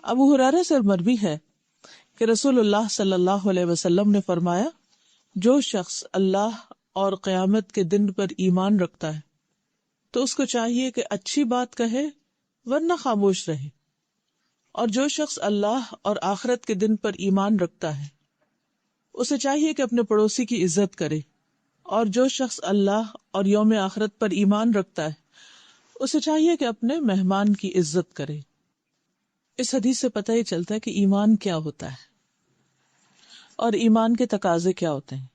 ابو ہریرہ سے مروی ہے کہ رسول اللہ صلی اللہ علیہ وسلم نے فرمایا، جو شخص اللہ اور قیامت کے دن پر ایمان رکھتا ہے تو اس کو چاہیے کہ اچھی بات کہے ورنہ خاموش رہے، اور جو شخص اللہ اور آخرت کے دن پر ایمان رکھتا ہے اسے چاہیے کہ اپنے پڑوسی کی عزت کرے، اور جو شخص اللہ اور یوم آخرت پر ایمان رکھتا ہے اسے چاہیے کہ اپنے مہمان کی عزت کرے۔ اس حدیث سے پتہ ہی چلتا ہے کہ ایمان کیا ہوتا ہے اور ایمان کے تقاضے کیا ہوتے ہیں۔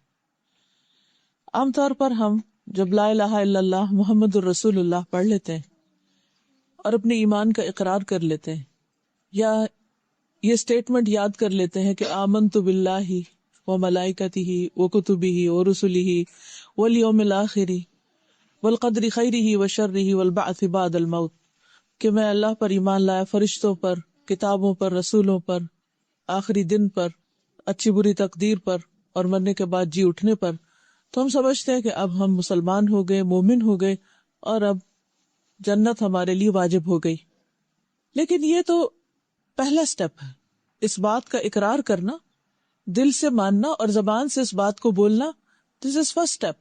عام طور پر ہم جب لا الہ الا اللہ محمد الرسول اللہ پڑھ لیتے ہیں اور اپنے ایمان کا اقرار کر لیتے ہیں، یا یہ سٹیٹمنٹ یاد کر لیتے ہیں کہ آمنت باللہ وملائکتہ وکتبہ ورسلہ والیوم الآخر والقدر خیرہ وشرہ والبعث بعد الموت، کہ میں اللہ پر ایمان لایا، فرشتوں پر، کتابوں پر، رسولوں پر، آخری دن پر، اچھی بری تقدیر پر، اور مرنے کے بعد جی اٹھنے پر، تو ہم سمجھتے ہیں کہ اب ہم مسلمان ہو گئے، مومن ہو گئے، اور اب جنت ہمارے لیے واجب ہو گئی۔ لیکن یہ تو پہلا سٹیپ ہے، اس بات کا اقرار کرنا، دل سے ماننا اور زبان سے اس بات کو بولنا، دس از فرسٹ سٹیپ۔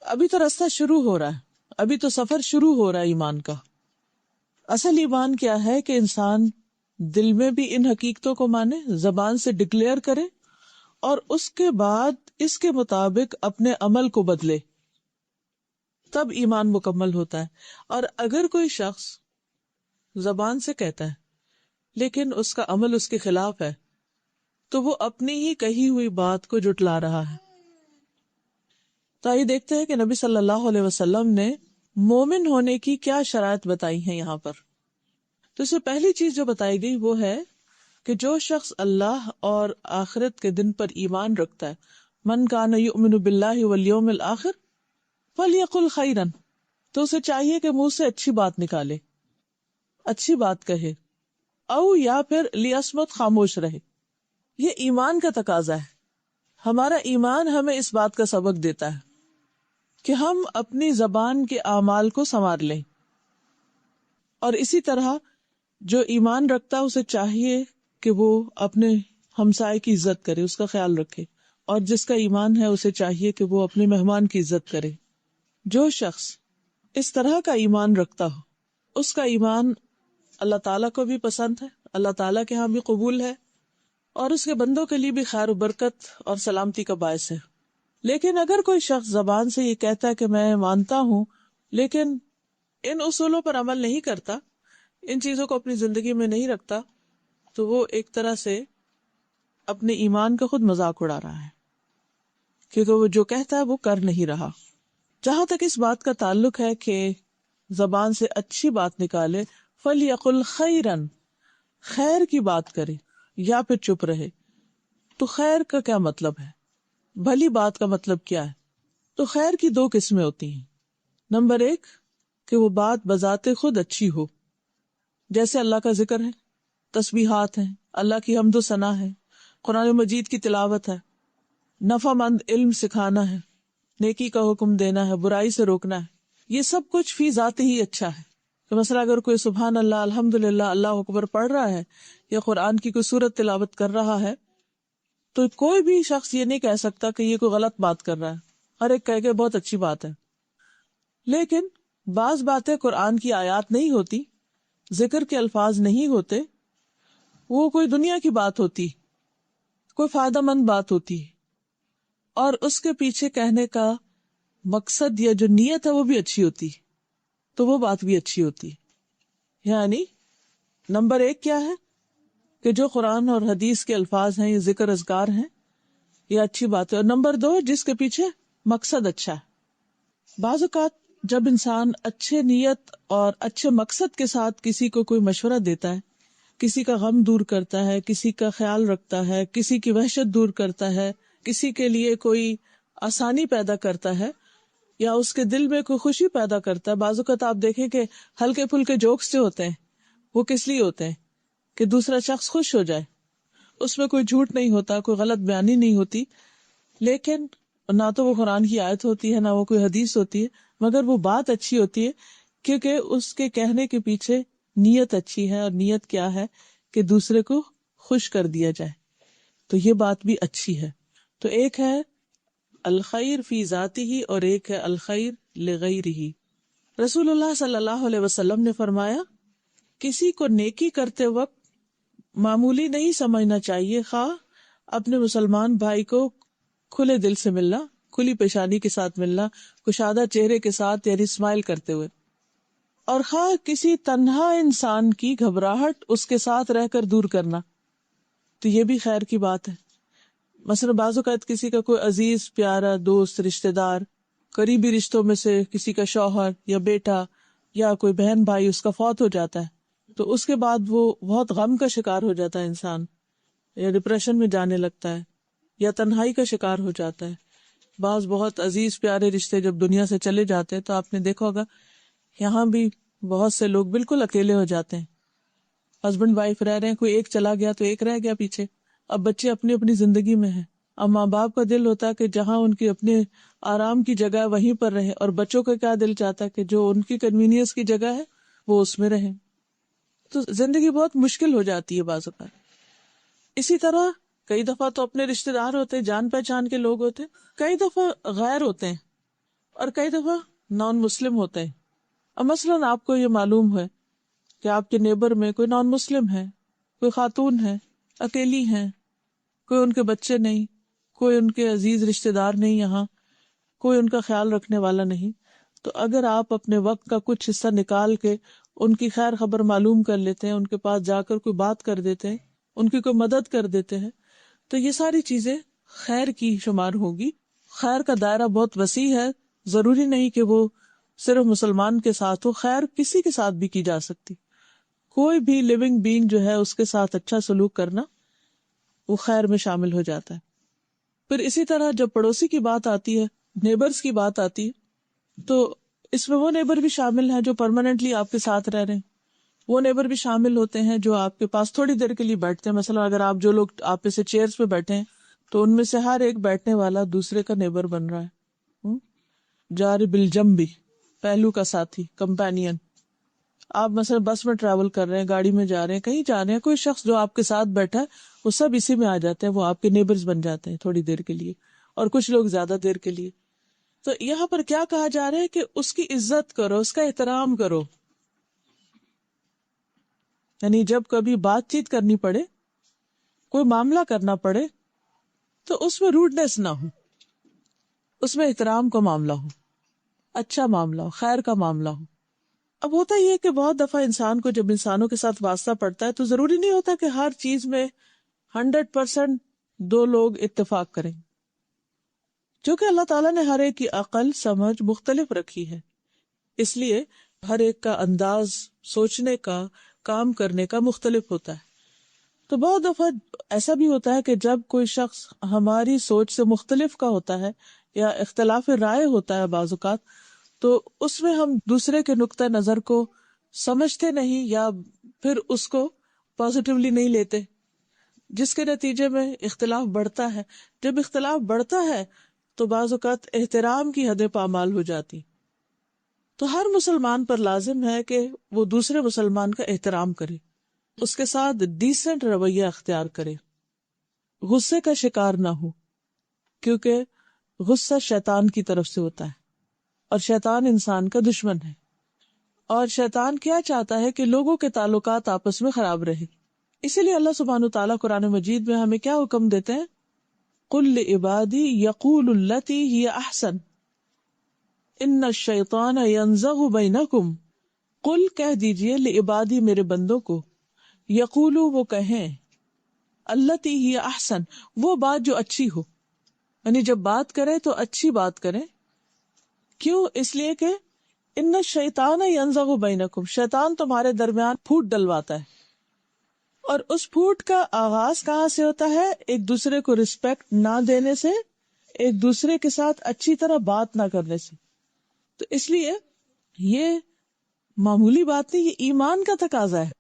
ابھی تو راستہ شروع ہو رہا ہے، ابھی تو سفر شروع ہو رہا ہے ایمان کا۔ اصل ایمان کیا ہے کہ انسان دل میں بھی ان حقیقتوں کو مانے، زبان سے ڈکلیئر کرے، اور اس کے بعد اس کے مطابق اپنے عمل کو بدلے، تب ایمان مکمل ہوتا ہے۔ اور اگر کوئی شخص زبان سے کہتا ہے لیکن اس کا عمل اس کے خلاف ہے تو وہ اپنی ہی کہی ہوئی بات کو جھٹلا رہا ہے۔ تو آئیے دیکھتے ہیں کہ نبی صلی اللہ علیہ وسلم نے مومن ہونے کی کیا شرائط بتائی ہیں یہاں پر۔ تو اس سے پہلی چیز جو بتائی گئی وہ ہے کہ جو شخص اللہ اور آخرت کے دن پر ایمان رکھتا ہے، من کان یؤمن باللہ والیوم الآخر فلیقل خیرا، تو اسے چاہیے کہ منہ سے اچھی بات نکالے، اچھی بات کہے، او یا پھر لیصمت، خاموش رہے۔ یہ ایمان کا تقاضا ہے۔ ہمارا ایمان ہمیں اس بات کا سبق دیتا ہے کہ ہم اپنی زبان کے اعمال کو سنوار لیں، اور اسی طرح جو ایمان رکھتا اسے چاہیے کہ وہ اپنے ہمسائے کی عزت کرے، اس کا خیال رکھے، اور جس کا ایمان ہے اسے چاہیے کہ وہ اپنے مہمان کی عزت کرے۔ جو شخص اس طرح کا ایمان رکھتا ہو اس کا ایمان اللہ تعالیٰ کو بھی پسند ہے، اللہ تعالیٰ کے ہاں بھی قبول ہے، اور اس کے بندوں کے لیے بھی خیر و برکت اور سلامتی کا باعث ہے۔ لیکن اگر کوئی شخص زبان سے یہ کہتا ہے کہ میں مانتا ہوں لیکن ان اصولوں پر عمل نہیں کرتا، ان چیزوں کو اپنی زندگی میں نہیں رکھتا، تو وہ ایک طرح سے اپنے ایمان کا خود مذاق اڑا رہا ہے، کیونکہ وہ جو کہتا ہے وہ کر نہیں رہا۔ جہاں تک اس بات کا تعلق ہے کہ زبان سے اچھی بات نکالے، فَلْيَقُلْ خَيْرًا، خیر کی بات کرے یا پھر چپ رہے۔ تو خیر کا کیا مطلب ہے؟ بھلی بات کا مطلب کیا ہے؟ تو خیر کی دو قسمیں ہوتی ہیں۔ نمبر ایک کہ وہ بات بذات خود اچھی ہو، جیسے اللہ کا ذکر ہے، تسبیحات ہیں، اللہ کی حمد و ثنا ہے، قرآن مجید کی تلاوت ہے، نفع مند علم سکھانا ہے، نیکی کا حکم دینا ہے، برائی سے روکنا ہے، یہ سب کچھ فی ذات ہی اچھا ہے۔ کہ مثلا اگر کوئی سبحان اللہ، الحمدللہ، اللہ اکبر پڑھ رہا ہے یا قرآن کی کوئی سورت تلاوت کر رہا ہے تو کوئی بھی شخص یہ نہیں کہہ سکتا کہ یہ کوئی غلط بات کر رہا ہے، ہر ایک کہے کہ بہت اچھی بات ہے۔ لیکن بعض باتیں قرآن کی آیات نہیں ہوتی، ذکر کے الفاظ نہیں ہوتے، وہ کوئی دنیا کی بات ہوتی، کوئی فائدہ مند بات ہوتی، اور اس کے پیچھے کہنے کا مقصد یا جو نیت ہے وہ بھی اچھی ہوتی، تو وہ بات بھی اچھی ہوتی۔ یعنی نمبر ایک کیا ہے کہ جو قرآن اور حدیث کے الفاظ ہیں، یہ ذکر اذکار ہیں، یہ اچھی بات ہے۔ اور نمبر دو، جس کے پیچھے مقصد اچھا ہے۔ بعض اوقات جب انسان اچھے نیت اور اچھے مقصد کے ساتھ کسی کو کوئی مشورہ دیتا ہے، کسی کا غم دور کرتا ہے، کسی کا خیال رکھتا ہے، کسی کی وحشت دور کرتا ہے، کسی کے لیے کوئی آسانی پیدا کرتا ہے یا اس کے دل میں کوئی خوشی پیدا کرتا ہے۔ بعض اوقات آپ دیکھیں کہ ہلکے پھلکے جوکس جو ہوتے ہیں وہ کس لیے ہوتے ہیں؟ کہ دوسرا شخص خوش ہو جائے، اس میں کوئی جھوٹ نہیں ہوتا، کوئی غلط بیانی نہیں ہوتی، لیکن نہ تو وہ قرآن کی آیت ہوتی ہے، نہ وہ کوئی حدیث ہوتی ہے، مگر وہ بات اچھی ہوتی ہے کیونکہ اس کے کہنے کے پیچھے نیت اچھی ہے۔ اور نیت کیا ہے کہ دوسرے کو خوش کر دیا جائے، تو یہ بات بھی اچھی ہے. تو ایک ہے الخیر فی ذاتہ اور ایک ہے الخیر لغیرہ. رسول اللہ صلی اللہ علیہ وسلم نے فرمایا کسی کو نیکی کرتے وقت معمولی نہیں سمجھنا چاہیے، خواہ اپنے مسلمان بھائی کو کھلے دل سے ملنا، کھلی پیشانی کے ساتھ ملنا، کشادہ چہرے کے ساتھ یعنی اسمائل کرتے ہوئے، اور خواہ کسی تنہا انسان کی گھبراہٹ اس کے ساتھ رہ کر دور کرنا، تو یہ بھی خیر کی بات ہے. مثلا بعض اوقات کسی کا کوئی عزیز پیارا دوست رشتہ دار قریبی رشتوں میں سے کسی کا شوہر یا بیٹا یا کوئی بہن بھائی اس کا فوت ہو جاتا ہے، تو اس کے بعد وہ بہت غم کا شکار ہو جاتا ہے انسان، یا ڈپریشن میں جانے لگتا ہے یا تنہائی کا شکار ہو جاتا ہے. بعض بہت عزیز پیارے رشتے جب دنیا سے چلے جاتے ہیں تو آپ نے دیکھا ہوگا یہاں بھی بہت سے لوگ بالکل اکیلے ہو جاتے ہیں. ہسبینڈ وائف رہ رہے ہیں، کوئی ایک چلا گیا تو ایک رہ گیا پیچھے. اب بچے اپنی اپنی زندگی میں ہیں. اب ماں باپ کا دل ہوتا ہے کہ جہاں ان کی اپنے آرام کی جگہ وہیں پر رہے، اور بچوں کا کیا دل چاہتا ہے کہ جو ان کی کنوینئنس کی جگہ ہے وہ اس میں رہیں. تو زندگی بہت مشکل ہو جاتی ہے بعض اوقات. اسی طرح کئی دفعہ تو اپنے رشتہ دار ہوتے ہیں، جان پہچان کے لوگ ہوتے ہیں، کئی دفعہ غیر ہوتے ہیں، اور کئی دفعہ نان مسلم ہوتے ہیں. اب مثلاً آپ کو یہ معلوم ہے کہ آپ کے نیبر میں کوئی نان مسلم ہے، کوئی خاتون ہے، اکیلی ہیں، کوئی ان کے بچے نہیں، کوئی ان کے عزیز رشتہ دار نہیں، یہاں کوئی ان کا خیال رکھنے والا نہیں. تو اگر آپ اپنے وقت کا کچھ حصہ نکال کے ان کی خیر خبر معلوم کر لیتے ہیں، ان کے پاس جا کر کوئی بات کر دیتے ہیں، ان کی کوئی مدد کر دیتے ہیں، تو یہ ساری چیزیں خیر کی شمار ہوگی. خیر کا دائرہ بہت وسیع ہے، ضروری نہیں کہ وہ صرف مسلمان کے ساتھ ہو، خیر کسی کے ساتھ بھی کی جا سکتی. کوئی بھی لیونگ بینگ جو ہے اس کے ساتھ اچھا سلوک کرنا وہ خیر میں شامل ہو جاتا ہے. پھر اسی طرح جب پڑوسی کی بات آتی ہے، نیبرز کی بات آتی ہے، تو اس میں وہ نیبر بھی شامل ہیں جو پرماننٹلی آپ کے ساتھ رہ رہے ہیں، وہ نیبر بھی شامل ہوتے ہیں جو آپ کے پاس تھوڑی دیر کے لیے بیٹھتے ہیں. مثلا اگر آپ جو لوگ آپ سے چیئرز پہ بیٹھے ہیں تو ان میں سے ہر ایک بیٹھنے والا دوسرے کا نیبر بن رہا ہے. جار بالجنب، پہلو کا ساتھی، کمپینین. آپ مثلا بس میں ٹریول کر رہے ہیں، گاڑی میں جا رہے ہیں، کہیں جا رہے ہیں، کوئی شخص جو آپ کے ساتھ بیٹھا ہے وہ سب اسی میں آ جاتے ہیں، وہ آپ کے نیبرز بن جاتے ہیں تھوڑی دیر کے لیے، اور کچھ لوگ زیادہ دیر کے لیے. تو یہاں پر کیا کہا جا رہا ہے کہ اس کی عزت کرو، اس کا احترام کرو. یعنی جب کبھی بات چیت کرنی پڑے، کوئی معاملہ کرنا پڑے، تو اس میں روڈنس نہ ہو، اس میں احترام کا معاملہ ہو، اچھا معاملہ ہو، خیر کا معاملہ ہو. اب ہوتا یہ کہ بہت دفعہ انسان کو جب انسانوں کے ساتھ واسطہ پڑتا ہے تو ضروری نہیں ہوتا کہ ہر چیز میں 100% دو لوگ اتفاق کریں، کیونکہ اللہ تعالیٰ نے ہر ایک کی عقل سمجھ مختلف رکھی ہے، اس لیے ہر ایک کا انداز سوچنے کا، کام کرنے کا مختلف ہوتا ہے. تو بہت دفعہ ایسا بھی ہوتا ہے کہ جب کوئی شخص ہماری سوچ سے مختلف کا ہوتا ہے یا اختلاف رائے ہوتا ہے بعض اوقات، تو اس میں ہم دوسرے کے نقطہ نظر کو سمجھتے نہیں یا پھر اس کو پازیٹیولی نہیں لیتے، جس کے نتیجے میں اختلاف بڑھتا ہے. جب اختلاف بڑھتا ہے تو بعض اوقات احترام کی حدیں پامال ہو جاتی. تو ہر مسلمان پر لازم ہے کہ وہ دوسرے مسلمان کا احترام کرے، اس کے ساتھ ڈیسنٹ رویہ اختیار کرے، غصے کا شکار نہ ہو، کیونکہ غصہ شیطان کی طرف سے ہوتا ہے اور شیطان انسان کا دشمن ہے. اور شیطان کیا چاہتا ہے کہ لوگوں کے تعلقات آپس میں خراب رہے. اسی لیے اللہ سبحانہ وتعالیٰ قرآن مجید میں ہمیں کیا حکم دیتے ہیں؟ قُلْ لِعِبَادِي يَقُولُ الَّتِي هِيَ أَحْسَنُ إِنَّ الشَّيْطَانَ يَنزَغُ بَيْنَكُمْ. قُلْ کہہ دیجئے، لِعِبَادِی میرے بندوں کو، یقولو وہ کہیں، الَّتِی ہِیَ أَحْسَنُ وہ بات جو اچھی ہو، یعنی جب بات کریں تو اچھی بات کریں. کیوں؟ اس لیے کہ ان الشیطان ینزغ بینکم، شیطان تمہارے درمیان پھوٹ ڈلواتا ہے. اور اس پھوٹ کا آغاز کہاں سے ہوتا ہے؟ ایک دوسرے کو رسپیکٹ نہ دینے سے، ایک دوسرے کے ساتھ اچھی طرح بات نہ کرنے سے. تو اس لیے یہ معمولی بات نہیں، یہ ایمان کا تقاضا ہے.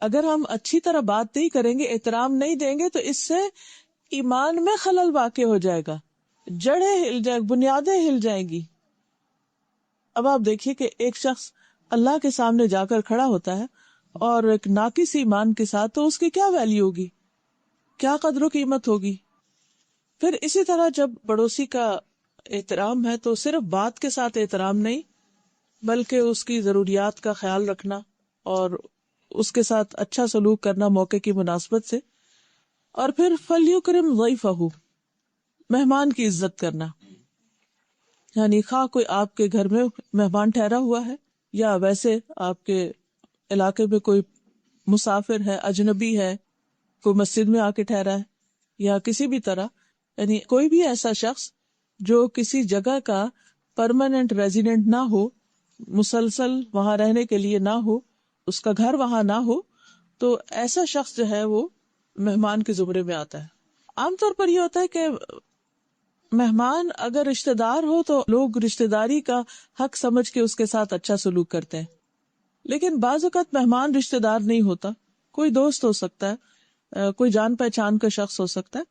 اگر ہم اچھی طرح بات نہیں کریں گے، احترام نہیں دیں گے، تو اس سے ایمان میں خلل واقع ہو جائے گا، جڑیں ہل جائیں، بنیادیں ہل جائیں گی. اب آپ دیکھیے کہ ایک شخص اللہ کے سامنے جا کر کھڑا ہوتا ہے اور ایک ناقص ایمان کے ساتھ، تو اس کی کیا ویلیو ہوگی، کیا قدر و قیمت ہوگی. پھر اسی طرح جب پڑوسی کا احترام ہے تو صرف بات کے ساتھ احترام نہیں، بلکہ اس کی ضروریات کا خیال رکھنا اور اس کے ساتھ اچھا سلوک کرنا موقع کی مناسبت سے. اور پھر فَلْيُكْرِمْ ضَيْفَهُ، مہمان کی عزت کرنا. یعنی خواہ کوئی آپ کے گھر میں مہمان ٹھہرا ہوا ہے یا ویسے آپ کے علاقے میں کوئی مسافر ہے، اجنبی ہے، کوئی مسجد میں آ کے ٹھہرا ہے یا کسی بھی طرح، یعنی کوئی بھی ایسا شخص جو کسی جگہ کا پرماننٹ ریزیڈنٹ نہ ہو، مسلسل وہاں رہنے کے لیے نہ ہو، اس کا گھر وہاں نہ ہو، تو ایسا شخص جو ہے وہ مہمان کے زمرے میں آتا ہے. عام طور پر یہ ہوتا ہے کہ مہمان اگر رشتہ دار ہو تو لوگ رشتہ داری کا حق سمجھ کے اس کے ساتھ اچھا سلوک کرتے ہیں، لیکن بعض اوقات مہمان رشتہ دار نہیں ہوتا، کوئی دوست ہو سکتا ہے، کوئی جان پہچان کا شخص ہو سکتا ہے.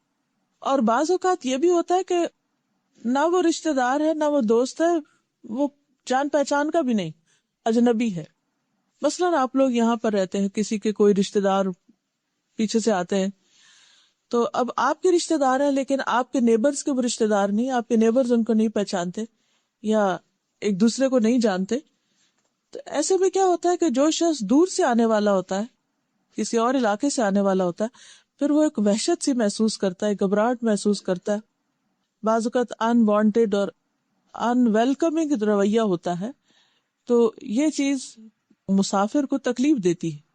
اور بعض اوقات یہ بھی ہوتا ہے کہ نہ وہ رشتہ دار ہے نہ وہ دوست ہے، وہ جان پہچان کا بھی نہیں، اجنبی ہے. مثلاً آپ لوگ یہاں پر رہتے ہیں، کسی کے کوئی رشتہ دار پیچھے سے آتے ہیں، تو اب آپ کے رشتہ دار ہیں لیکن آپ کے نیبرز کے وہ رشتہ دار نہیں، آپ کے نیبرز ان کو نہیں پہچانتے یا ایک دوسرے کو نہیں جانتے. تو ایسے میں کیا ہوتا ہے کہ جو شخص دور سے آنے والا ہوتا ہے، کسی اور علاقے سے آنے والا ہوتا ہے، پھر وہ ایک وحشت سی محسوس کرتا ہے، گھبراہٹ محسوس کرتا ہے، بعض اوقات ان وانٹیڈ اور ان ویلکمنگ رویہ ہوتا ہے. تو یہ چیز مسافر کو تکلیف دیتی ہے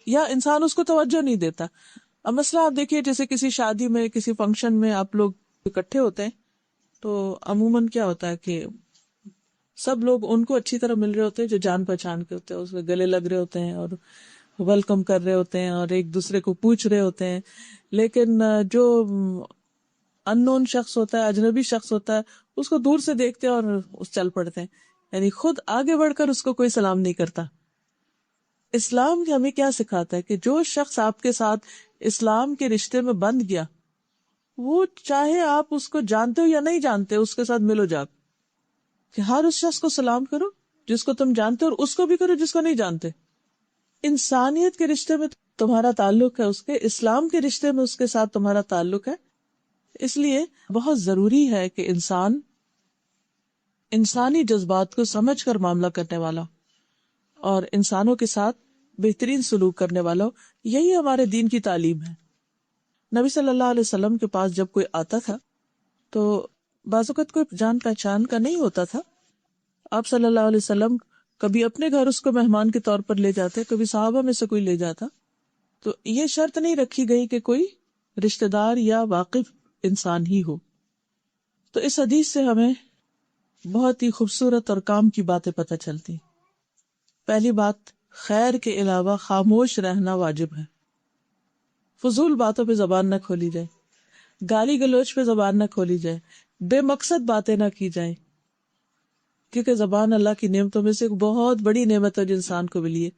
یا انسان اس کو توجہ نہیں دیتا. اب مسئلہ آپ دیکھیے، جیسے کسی شادی میں، کسی فنکشن میں آپ لوگ اکٹھے ہوتے ہیں تو عموماً کیا ہوتا ہے کہ سب لوگ ان کو اچھی طرح مل رہے ہوتے ہیں جو جان پہچان کے ہوتے ہیں، اس کے گلے لگ رہے ہوتے ہیں اور ویلکم کر رہے ہوتے ہیں اور ایک دوسرے کو پوچھ رہے ہوتے ہیں. لیکن جو ان نون شخص ہوتا ہے، اجنبی شخص ہوتا ہے، اس کو دور سے دیکھتے ہیں اور اس چل پڑتے ہیں، یعنی خود آگے بڑھ کر اس کو کوئی سلام نہیں کرتا. اسلام ہمیں کیا سکھاتا ہے کہ جو شخص آپ کے ساتھ اسلام کے رشتے میں بندھ گیا، وہ چاہے آپ اس کو جانتے ہو یا نہیں جانتے، اس کے ساتھ ملو جاؤ، کہ ہر اس شخص کو سلام کرو جس کو تم جانتے ہو اور اس کو بھی کرو جس کو نہیں جانتے. انسانیت کے رشتے میں تمہارا تعلق ہے، اس کے اسلام کے رشتے میں اس کے ساتھ تمہارا تعلق ہے. اس لیے بہت ضروری ہے کہ انسان انسانی جذبات کو سمجھ کر معاملہ کرنے والا اور انسانوں کے ساتھ بہترین سلوک کرنے والا ہو. یہی ہمارے دین کی تعلیم ہے. نبی صلی اللہ علیہ وسلم کے پاس جب کوئی آتا تھا تو بعض اوقات کوئی جان پہچان کا نہیں ہوتا تھا، آپ صلی اللہ علیہ وسلم کبھی اپنے گھر اس کو مہمان کے طور پر لے جاتے، کبھی صحابہ میں سے کوئی لے جاتا. تو یہ شرط نہیں رکھی گئی کہ کوئی رشتہ دار یا واقف انسان ہی ہو. تو اس حدیث سے ہمیں بہت ہی خوبصورت اور کام کی باتیں پتہ چلتی. پہلی بات، خیر کے علاوہ خاموش رہنا واجب ہے. فضول باتوں پہ زبان نہ کھولی جائے، گالی گلوچ پہ زبان نہ کھولی جائے، بے مقصد باتیں نہ کی جائیں، کیونکہ زبان اللہ کی نعمتوں میں سے ایک بہت بڑی نعمت ہے جو انسان کو ملی ہے.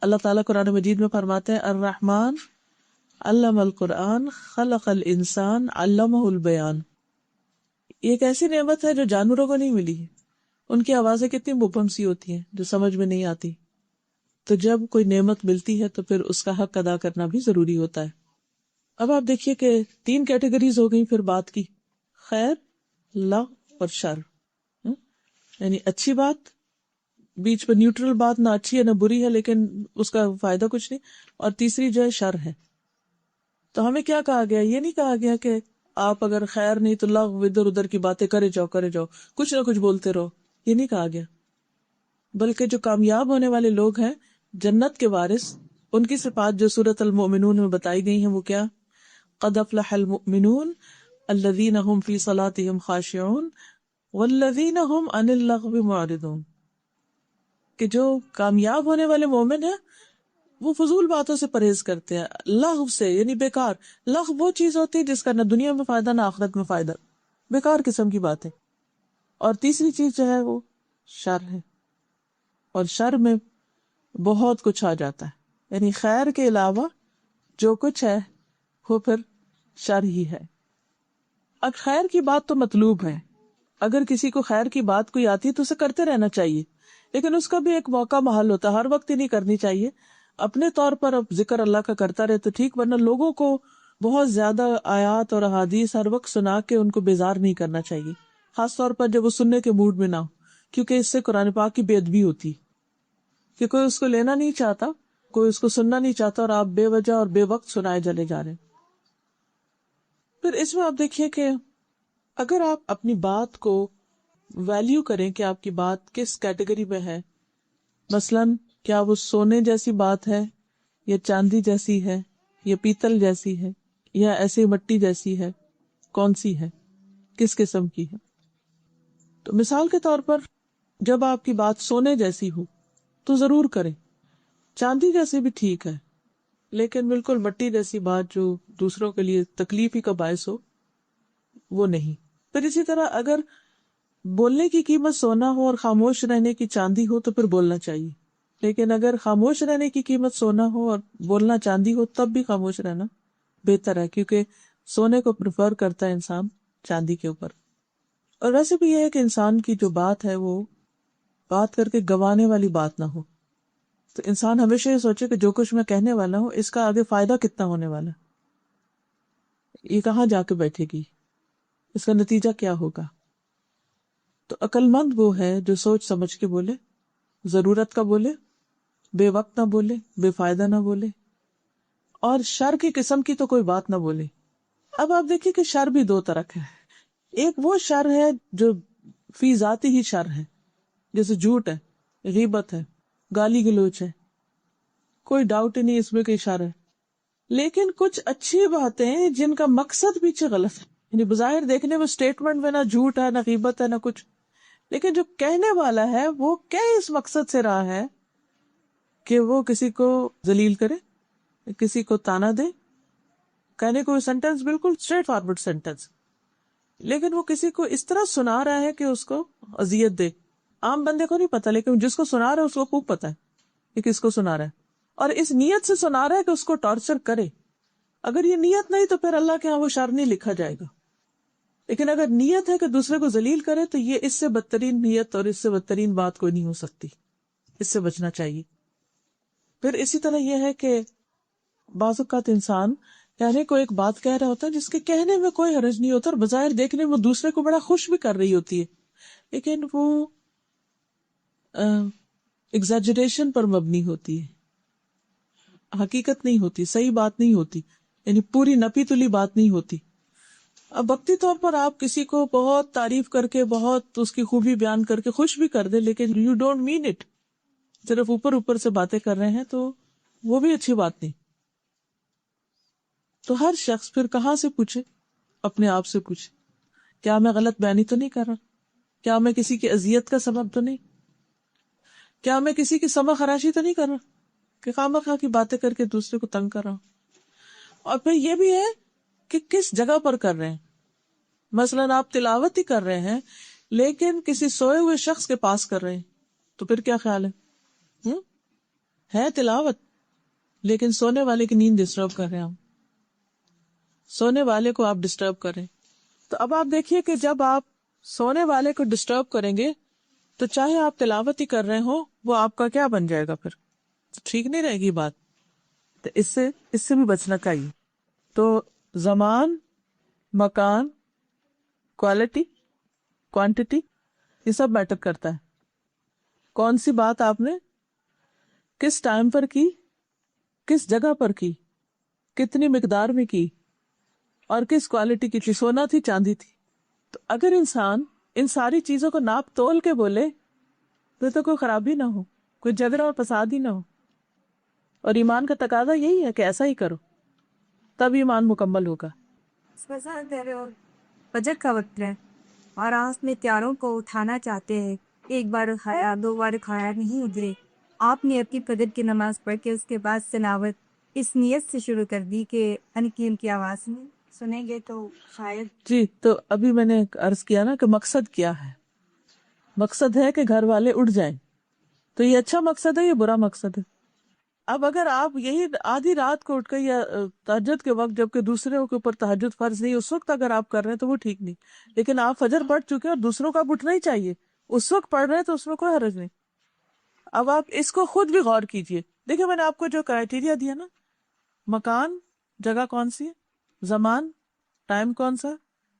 اللہ تعالیٰ قرآن مجید میں فرماتے ہیں، الرحمن علم القرآن خلق الانسان علمہ البیان. یہ ایک ایسی نعمت ہے جو جانوروں کو نہیں ملی ہے. ان کی آوازیں کتنی مبہم سی ہوتی ہیں جو سمجھ میں نہیں آتی. تو جب کوئی نعمت ملتی ہے تو پھر اس کا حق ادا کرنا بھی ضروری ہوتا ہے. اب آپ دیکھیے کہ 3 کیٹیگریز ہو گئی پھر بات کی، خیر، لغو اور شر. یعنی اچھی بات، بیچ پہ نیوٹرل بات، نہ اچھی ہے نہ بری ہے لیکن اس کا فائدہ کچھ نہیں. اور تیسری جو ہے شر ہے. تو ہمیں کیا کہا گیا؟ یہ نہیں کہا گیا کہ آپ اگر خیر نہیں تو لغو، ادھر ادھر کی باتیں کرے جاؤ کچھ نہ کچھ بولتے رہو. یہ نہیں کہا گیا، بلکہ جو کامیاب ہونے والے لوگ ہیں، جنت کے وارث، ان کی صفات جو سورۃ المؤمنون میں بتائی گئی ہیں وہ کیا؟ قد افلح المؤمنون الذین هم فی صلاتهم خاشعون والذین هم عن اللغو معرضون. کہ جو کامیاب ہونے والے مومن ہیں وہ فضول باتوں سے پرہیز کرتے ہیں، لغو سے یعنی بیکار. لغو وہ چیز ہوتی ہے جس کا نہ دنیا میں فائدہ نہ آخرت میں فائدہ، بیکار قسم کی باتیں. اور تیسری چیز جو ہے وہ شر ہے، اور شر میں بہت کچھ آ جاتا ہے. یعنی خیر کے علاوہ جو کچھ ہے وہ پھر شر ہی ہے. اب خیر کی بات تو مطلوب ہے، اگر کسی کو خیر کی بات کوئی آتی ہے تو اسے کرتے رہنا چاہیے، لیکن اس کا بھی ایک موقع محل ہوتا ہے، ہر وقت ہی نہیں کرنی چاہیے. اپنے طور پر اب ذکر اللہ کا کرتا رہے تو ٹھیک، ورنہ لوگوں کو بہت زیادہ آیات اور احادیث ہر وقت سنا کے ان کو بیزار نہیں کرنا چاہیے، خاص طور پر جب وہ سننے کے موڈ میں نہ ہو، کیونکہ اس سے قرآن پاک کی بے ادبی ہوتی، کہ کوئی اس کو لینا نہیں چاہتا، کوئی اس کو سننا نہیں چاہتا، اور آپ بے وجہ اور بے وقت سنائے چلے جا رہے ہیں۔ پھر اس میں آپ دیکھیے کہ اگر آپ اپنی بات کو ویلیو کریں کہ آپ کی بات کس کیٹیگری میں ہے، مثلاً کیا وہ سونے جیسی بات ہے، یا چاندی جیسی ہے، یا پیتل جیسی ہے، یا ایسے مٹی جیسی ہے، کون سی ہے، کس قسم کی ہے۔ تو مثال کے طور پر جب آپ کی بات سونے جیسی ہو تو ضرور کریں، چاندی جیسی بھی ٹھیک ہے، لیکن بالکل مٹی جیسی بات جو دوسروں کے لیے تکلیف ہی کا باعث ہو وہ نہیں۔ پھر اسی طرح اگر بولنے کی قیمت سونا ہو اور خاموش رہنے کی چاندی ہو تو پھر بولنا چاہیے، لیکن اگر خاموش رہنے کی قیمت سونا ہو اور بولنا چاندی ہو تب بھی خاموش رہنا بہتر ہے، کیونکہ سونے کو پریفر کرتا ہے انسان چاندی کے اوپر۔ اور ویسے بھی یہ ہے کہ انسان کی جو بات ہے وہ بات کر کے گوانے والی بات نہ ہو، تو انسان ہمیشہ یہ سوچے کہ جو کچھ میں کہنے والا ہوں اس کا آگے فائدہ کتنا ہونے والا ہے، یہ کہاں جا کے بیٹھے گی، اس کا نتیجہ کیا ہوگا۔ تو عقل مند وہ ہے جو سوچ سمجھ کے بولے، ضرورت کا بولے، بے وقت نہ بولے، بے فائدہ نہ بولے، اور شر کی قسم کی تو کوئی بات نہ بولے۔ اب آپ دیکھیے کہ شر بھی دو طرح کا ہے، ایک وہ شر ہے جو فی ذاتی ہی شر ہے، جیسے جھوٹ ہے، غیبت ہے، گالی گلوچ ہے، کوئی ڈاؤٹ ہی نہیں اس میں کہ شر ہے۔ لیکن کچھ اچھی باتیں جن کا مقصد پیچھے غلط ہے، یعنی بظاہر دیکھنے میں اسٹیٹمنٹ میں نہ جھوٹ ہے نہ غیبت ہے نہ کچھ، لیکن جو کہنے والا ہے وہ کیا اس مقصد سے رہا ہے کہ وہ کسی کو ذلیل کرے، کسی کو تانا دے، کہنے کو سینٹینس بالکل اسٹریٹ فارورڈ سینٹینس، لیکن وہ کسی کو اس طرح سنا رہا ہے کہ اس کو اذیت دے۔ عام بندے کو نہیں پتا، لیکن جس کو سنا رہا ہے اس کو خوب پتا ہے کہ کس کو سنا رہا ہے، اور اس نیت سے سنا رہا ہے کہ اس کو ٹارچر کرے۔ اگر یہ نیت نہیں تو پھر اللہ کے ہاں وہ شر نہیں لکھا جائے گا، لیکن اگر نیت ہے کہ دوسرے کو ذلیل کرے تو یہ اس سے بدترین نیت اور اس سے بدترین بات کوئی نہیں ہو سکتی، اس سے بچنا چاہیے۔ پھر اسی طرح یہ ہے کہ بعض اوقات انسان کہنے کو ایک بات کہہ رہا ہوتا ہے جس کے کہنے میں کوئی حرج نہیں ہوتا، اور بظاہر دیکھنے میں دوسرے کو بڑا خوش بھی کر رہی ہوتی ہے، لیکن وہ ایگزیجریشن پر مبنی ہوتی ہے، حقیقت نہیں ہوتی، صحیح بات نہیں ہوتی، یعنی پوری نپی تلی بات نہیں ہوتی۔ اب وقتی طور پر آپ کسی کو بہت تعریف کر کے، بہت اس کی خوبی بیان کر کے خوش بھی کر دے، لیکن یو ڈونٹ مین اٹ، صرف اوپر اوپر سے باتیں کر رہے ہیں، تو وہ بھی اچھی بات نہیں۔ تو ہر شخص پھر کہاں سے پوچھے؟ اپنے آپ سے پوچھے، کیا میں غلط بیانی تو نہیں کر رہا؟ کیا میں کسی کی اذیت کا سبب تو نہیں؟ کیا میں کسی کی سمع خراشی تو نہیں کر رہا کہ خواہ مخواہ کی باتیں کر کے دوسرے کو تنگ کر رہا ہوں؟ اور پھر یہ بھی ہے کہ کس جگہ پر کر رہے ہیں۔ مثلاً آپ تلاوت ہی کر رہے ہیں لیکن کسی سوئے ہوئے شخص کے پاس کر رہے ہیں، تو پھر کیا خیال ہے تلاوت لیکن سونے والے کی نیند ڈسٹرب کر رہے ہیں، سونے والے کو آپ ڈسٹرب کر رہے ہیں۔ تو اب آپ دیکھیے کہ جب آپ سونے والے کو ڈسٹرب کریں گے تو چاہے آپ تلاوت ہی کر رہے ہو، وہ آپ کا کیا بن جائے گا؟ پھر ٹھیک نہیں رہے گی بات۔ تو اس سے بھی بچنا چاہیے۔ تو زمان، مکان، کوالٹی، کوانٹٹی، یہ سب میٹر کرتا ہے۔ کون سی بات آپ نے کس ٹائم پر کی، کس جگہ پر کی، کتنی مقدار میں کی، اور کس کوالٹی کی تھی، سونا تھی چاندی تھی۔ تو اگر انسان ان ساری چیزوں کو ناپ تول کے بولے تو کوئی خرابی نہ ہو، کوئی جھگڑا اور فساد ہی نہ ہو۔ اور ایمان کا تقاضا یہی ہے کہ ایسا ہی کرو، تب ایمان مکمل ہوگا۔ فجر کا وقت ہے اور آپ میں تیاروں کو اٹھانا چاہتے ہیں، ایک بار کھایا، دو بار کھایا نہیں ادھرے، آپ نے اپنی فجر کی نماز پڑھ کے اس کے بعد تلاوت اس نیت سے شروع کر دی کہ ان کی آواز میں سنیں گے تو شاید۔ جی، تو ابھی میں نے عرض کیا نا کہ مقصد کیا ہے؟ مقصد ہے کہ گھر والے اٹھ جائیں، تو یہ اچھا مقصد ہے یا برا مقصد ہے؟ اب اگر آپ یہی آدھی رات کو اٹھ کے یا تہجد کے وقت جبکہ دوسروں کے اوپر تہجد فرض نہیں، اس وقت اگر آپ کر رہے ہیں تو وہ ٹھیک نہیں، لیکن آپ فجر پڑھ چکے اور دوسروں کا اب اٹھنا ہی چاہیے، اس وقت پڑھ رہے ہیں تو اس میں کوئی حرج نہیں۔ اب آپ اس کو خود بھی غور کیجئے دیکھیں میں نے آپ کو جو کرائٹیریا دیا نا، مکان، جگہ کون سی ہے، زمان، ٹائم کون سا ہے،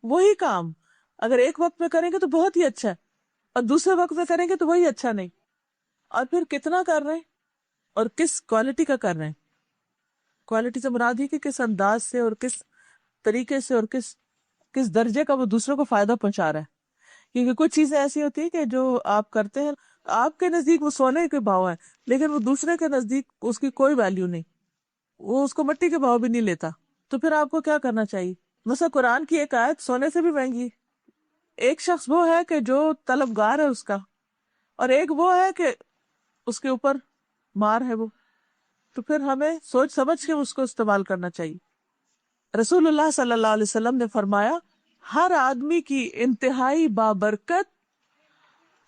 وہی کام اگر ایک وقت میں کریں گے تو بہت ہی اچھا ہے، اور دوسرے وقت میں کریں گے تو وہی اچھا نہیں. اور پھر کتنا کر رہے ہیں اور کس کوالٹی کا کر رہے ہیں. کوالٹی سے مراد ہے کہ کس انداز سے اور کس طریقے سے اور کس درجے کا وہ دوسروں کو فائدہ پہنچا رہا ہے. کیونکہ کچھ چیزیں ایسی ہوتی ہیں کہ جو آپ کرتے ہیں آپ کے نزدیک وہ سونے کے بھاؤ ہیں، لیکن وہ دوسرے کے نزدیک اس کی کوئی ویلیو نہیں، وہ اس کو مٹی کے بھاؤ بھی نہیں لیتا. تو پھر آپ کو کیا کرنا چاہیے؟ مثلا قرآن کی ایک آیت سونے سے بھی مہنگی ہے. ایک شخص وہ ہے کہ جو طلبگار ہے اس کا، اور ایک وہ ہے کہ اس کے اوپر مار ہے وہ. تو پھر ہمیں سوچ سمجھ کے اس کو استعمال کرنا چاہیے. رسول اللہ صلی اللہ علیہ وسلم نے فرمایا ہر آدمی کی انتہائی بابرکت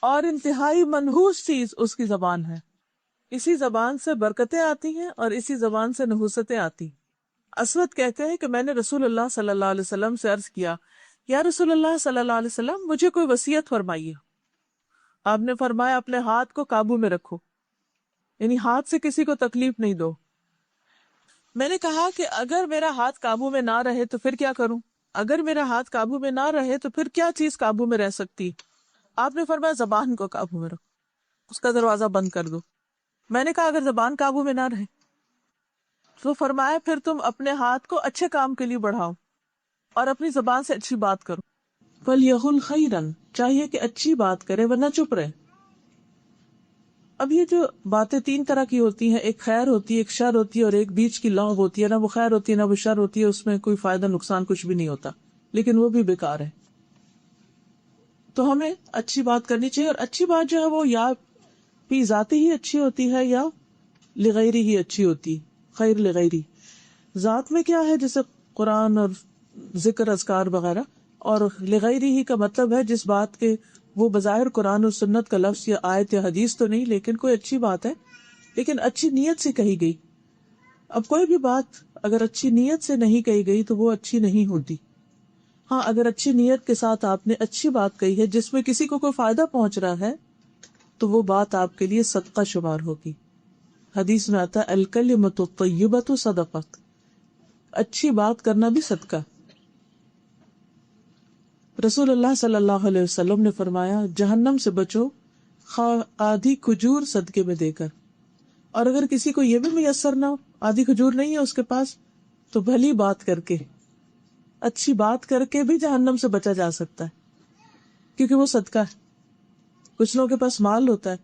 اور انتہائی منحوس چیز اس کی زبان ہے. اسی زبان سے برکتیں آتی ہیں اور اسی زبان سے نحوستیں آتی ہیں. اسود کہتے ہیں کہ میں نے رسول اللہ صلی اللہ علیہ وسلم سے عرض کیا، یا رسول اللہ صلی اللہ علیہ وسلم مجھے کوئی وصیت فرمائیے. آپ نے فرمایا اپنے ہاتھ کو قابو میں رکھو، یعنی ہاتھ سے کسی کو تکلیف نہیں دو. میں نے کہا کہ اگر میرا ہاتھ قابو میں نہ رہے تو پھر کیا کروں؟ اگر میرا ہاتھ قابو میں نہ رہے تو پھر کیا چیز قابو میں رہ سکتی؟ آپ نے فرمایا زبان کو قابو میں رکھو، اس کا دروازہ بند کر دو. میں نے کہا اگر زبان قابو میں نہ رہے تو فرمایا پھر تم اپنے ہاتھ کو اچھے کام کے لیے بڑھاؤ اور اپنی زبان سے اچھی بات کرو. فَلْيَقُلْ خَيْرًا، چاہیے کہ اچھی بات کرے ورنہ چپ رہے. اب یہ جو باتیں تین طرح کی ہوتی ہیں، ایک خیر ہوتی ہے، ایک شر ہوتی ہے، اور ایک بیچ کی لغو ہوتی ہے. نہ وہ خیر ہوتی ہے نہ وہ شر ہوتی ہے، اس میں کوئی فائدہ نقصان کچھ بھی نہیں ہوتا، لیکن وہ بھی بیکار ہے. تو ہمیں اچھی بات کرنی چاہیے، اور اچھی بات جو ہے وہ یا فی ذاتی ہی اچھی ہوتی ہے یا لغیری ہی اچھی ہوتی. خیر لغیری ذات میں کیا ہے، جیسے قرآن اور ذکر اذکار وغیرہ، اور لغیری ہی کا مطلب ہے جس بات کے وہ بظاہر قرآن اور سنت کا لفظ یا آیت یا حدیث تو نہیں، لیکن کوئی اچھی بات ہے، لیکن اچھی نیت سے کہی گئی. اب کوئی بھی بات اگر اچھی نیت سے نہیں کہی گئی تو وہ اچھی نہیں ہوتی. ہاں اگر اچھی نیت کے ساتھ آپ نے اچھی بات کہی ہے جس میں کسی کو کوئی فائدہ پہنچ رہا ہے تو وہ بات آپ کے لیے صدقہ شمار ہوگی. حدیث میں آتا ہے الکلمۃ الطیبۃ صدقہ، اچھی بات کرنا بھی صدقہ. رسول اللہ صلی اللہ علیہ وسلم نے فرمایا جہنم سے بچو خواہ آدھی کھجور صدقے میں دے کر. اور اگر کسی کو یہ بھی میسر نہ ہو، آدھی کھجور نہیں ہے اس کے پاس، تو بھلی بات کر کے، اچھی بات کر کے بھی جہنم سے بچا جا سکتا ہے، کیونکہ وہ صدقہ ہے. کچھ لوگوں کے پاس مال ہوتا ہے،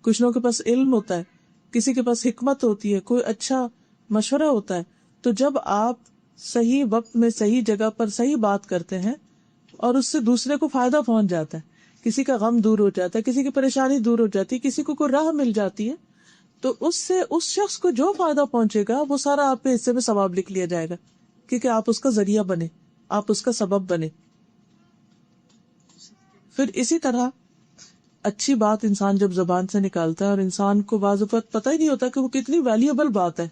کچھ لوگوں کے پاس علم ہوتا ہے، کسی کے پاس حکمت ہوتی ہے، کوئی اچھا مشورہ ہوتا ہے. تو جب آپ صحیح وقت میں صحیح جگہ پر صحیح بات کرتے ہیں اور اس سے دوسرے کو فائدہ پہنچ جاتا ہے، کسی کا غم دور ہو جاتا ہے، کسی کی پریشانی دور ہو جاتی ہے، کسی کو کوئی راہ مل جاتی ہے، تو اس سے اس شخص کو جو فائدہ پہنچے گا وہ سارا آپ کے حصے میں ثواب لکھ لیا جائے گا، کیونکہ آپ اس کا ذریعہ بنے، آپ اس کا سبب بنے. پھر اسی طرح اچھی بات انسان جب زبان سے نکالتا ہے اور انسان کو بعض اوقات پتہ ہی نہیں ہوتا کہ وہ کتنی ویلیوبل بات ہے،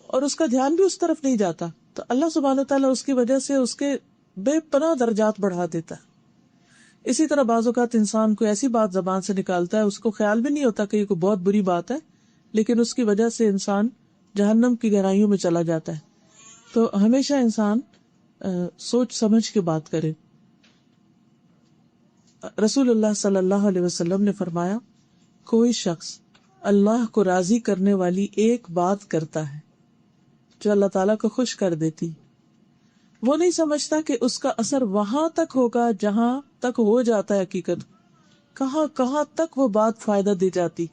اور اس کا دھیان بھی اس طرف نہیں جاتا، تو اللہ سبحانہ تعالیٰ اس کی وجہ سے اس کے بے پناہ درجات بڑھا دیتا ہے. اسی طرح بعض اوقات انسان کو ایسی بات زبان سے نکالتا ہے، اس کو خیال بھی نہیں ہوتا کہ یہ کوئی بہت بری بات ہے، لیکن اس کی وجہ سے انسان جہنم کی گہرائیوں میں چلا جاتا ہے. تو ہمیشہ انسان سوچ سمجھ کے بات کرے. رسول اللہ صلی اللہ علیہ وسلم نے فرمایا کوئی شخص اللہ کو راضی کرنے والی ایک بات کرتا ہے جو اللہ تعالیٰ کو خوش کر دیتی، وہ نہیں سمجھتا کہ اس کا اثر وہاں تک ہوگا جہاں تک ہو جاتا ہے حقیقت، کہاں کہاں تک وہ بات فائدہ دے جاتی.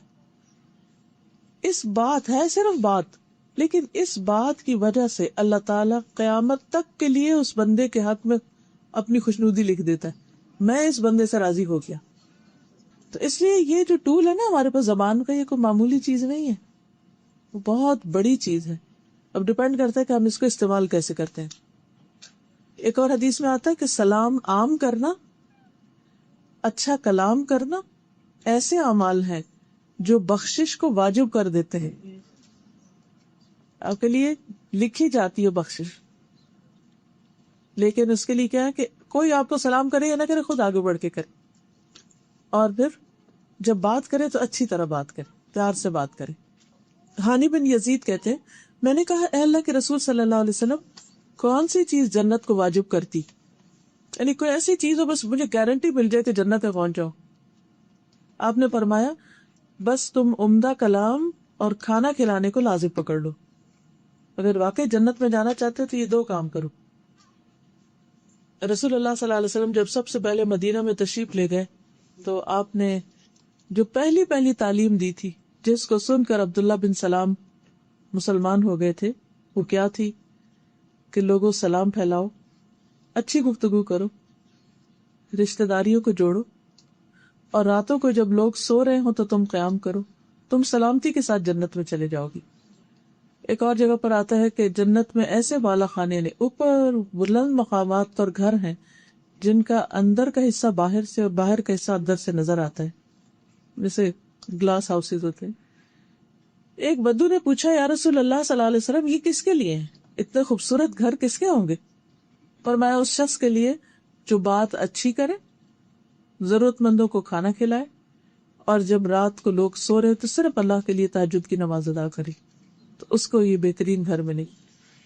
اس بات ہے صرف بات، لیکن اس بات کی وجہ سے اللہ تعالیٰ قیامت تک کے لیے اس بندے کے حق میں اپنی خوشنودی لکھ دیتا ہے، میں اس بندے سے راضی ہو گیا. تو اس لیے یہ جو ٹول ہے نا ہمارے پاس زبان کا، یہ کوئی معمولی چیز نہیں ہے، وہ بہت بڑی چیز ہے. اب ڈپینڈ کرتا ہے کہ ہم اس کو استعمال کیسے کرتے ہیں. ایک اور حدیث میں آتا ہے کہ سلام عام کرنا، اچھا کلام کرنا ایسے اعمال ہیں جو بخشش کو واجب کر دیتے ہیں. آپ کے لیے لکھی جاتی ہے بخشش، لیکن اس کے لیے کیا ہے کہ کوئی آپ کو سلام کرے یا نہ کرے، خود آگے بڑھ کے کرے، اور پھر جب بات کرے تو اچھی طرح بات کرے، پیار سے بات کرے. ہانی بن یزید کہتے ہیں میں نے کہا اے اللہ کے رسول صلی اللہ علیہ وسلم کون سی چیز جنت کو واجب کرتی، یعنی کوئی ایسی چیز ہو بس مجھے گارنٹی مل جائے کہ جنت میں پہنچ جاؤ. آپ نے فرمایا بس تم عمدہ کلام اور کھانا کھلانے کو لازم پکڑ لو، اگر واقعی جنت میں جانا چاہتے ہو تو یہ دو کام کرو. رسول اللہ صلی اللہ علیہ وسلم جب سب سے پہلے مدینہ میں تشریف لے گئے تو آپ نے جو پہلی تعلیم دی تھی جس کو سن کر عبداللہ بن سلام مسلمان ہو گئے تھے وہ کیا تھی کہ لوگوں سلام پھیلاؤ، اچھی گفتگو کرو، رشتہ داریوں کو جوڑو، اور راتوں کو جب لوگ سو رہے ہوں تو تم قیام کرو، تم سلامتی کے ساتھ جنت میں چلے جاؤ گی. ایک اور جگہ پر آتا ہے کہ جنت میں ایسے بالا خانے نے اوپر بلند مقامات پر گھر ہیں جن کا اندر کا حصہ باہر سے اور باہر کا حصہ اندر سے نظر آتا ہے، جیسے گلاس ہاؤسز ہوتے ہیں. ایک بدو نے پوچھا یا رسول اللہ صلی اللہ علیہ وسلم یہ کس کے لیے ہیں، اتنے خوبصورت گھر کس کے ہوں گے؟ فرمایا اس شخص کے لیے جو بات اچھی کرے، ضرورت مندوں کو کھانا کھلائے، اور جب رات کو لوگ سو رہے تو صرف اللہ کے لیے تہجد کی نماز ادا کرے، تو اس کو یہ بہترین گھر ملے.